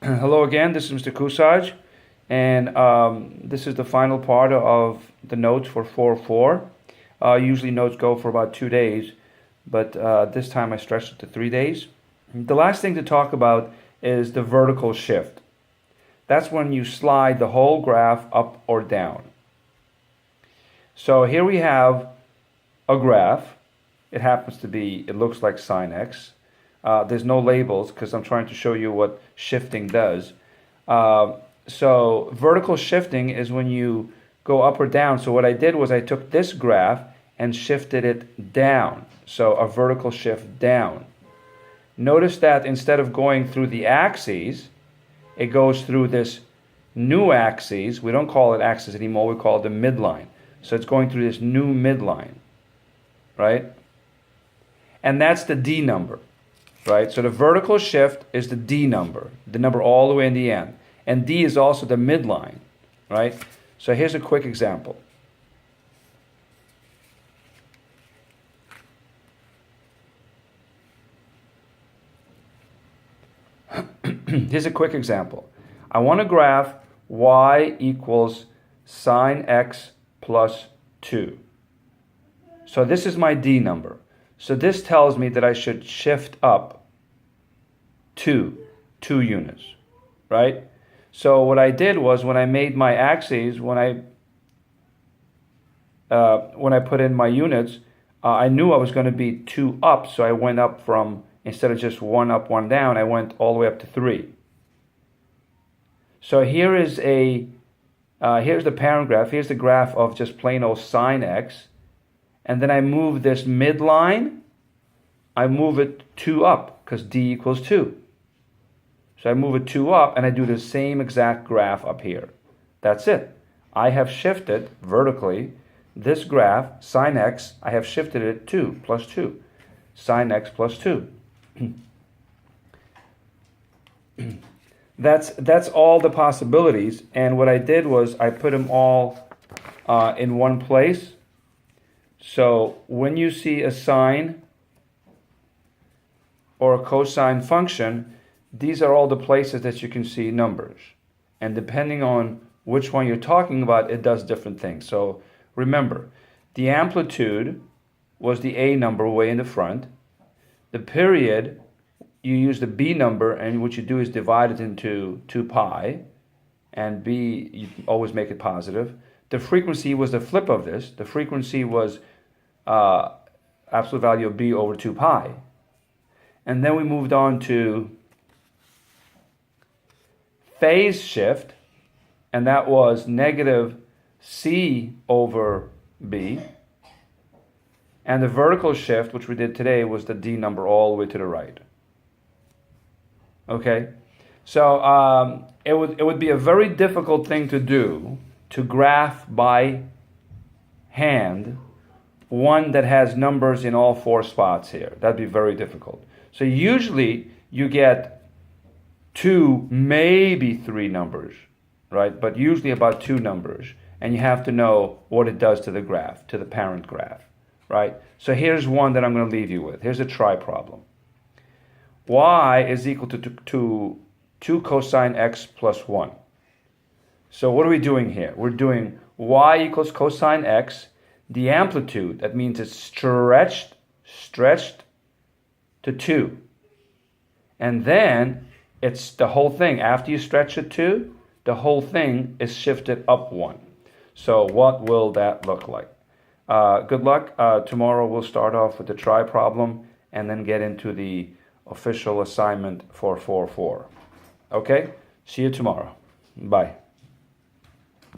Hello again, this is Mr. Kusaj, and this is the final part of the notes for 4.4. Usually notes go for about 2 days, but this time I stretched it to 3 days. The last thing to talk about is the vertical shift. That's when you slide the whole graph up or down. So here we have a graph. It happens to be, it looks like sine x. There's no labels because I'm trying to show you what shifting does. So vertical shifting is when you go up or down. So what I did was I took this graph and shifted it down. So a vertical shift down. Notice that instead of going through the axes, it goes through this new axis. We don't call it axis anymore, we call it the midline. So it's going through this new midline, right? And that's the D number, right? So the vertical shift is the D number, the number all the way in the end. And D is also the midline, right? So here's a quick example. Here's a quick example. I want to graph y equals sine x plus 2. So this is my D number. So this tells me that I should shift up 2 units, right? So what I did was when I made my axes, when I put in my units, I knew I was going to be 2 up, so I went up from, instead of just 1 up, 1 down, I went all the way up to 3. So here is here's the parent graph. Here's the graph of just plain old sine x. And then I move this midline, I move it 2 up because D equals 2. So I move it 2 up and I do the same exact graph up here. That's it. I have shifted vertically this graph, sine x, I have shifted it 2 plus 2. Sine x plus 2. That's all the possibilities, and what I did was I put them all in one place. So when you see a sine or a cosine function, these are all the places that you can see numbers, and depending on which one you're talking about, it does different things. So remember, the amplitude was the A number way in the front. The period, you use the B number, and what you do is divide it into 2 pi, and B, you always make it positive. The frequency was the flip of this. The frequency was absolute value of B over 2 pi. And then we moved on to phase shift, and that was negative C over B. And the vertical shift, which we did today, was the D number all the way to the right. Okay, so it would be a very difficult thing to do, to graph by hand one that has numbers in all 4 spots here. That'd be very difficult. So usually you get 2, maybe 3 numbers, right? But usually about 2 numbers, and you have to know what it does to the graph, to the parent graph, right? So here's one that I'm going to leave you with. Here's a try problem. Y is equal to 2 cosine x plus 1. So what are we doing here? We're doing y equals cosine x. The amplitude, that means it's stretched to 2. And then it's the whole thing. After you stretch it 2, the whole thing is shifted up 1. So what will that look like? Good luck. Tomorrow we'll start off with the try problem and then get into the official assignment for 4.4. Okay? See you tomorrow. Bye.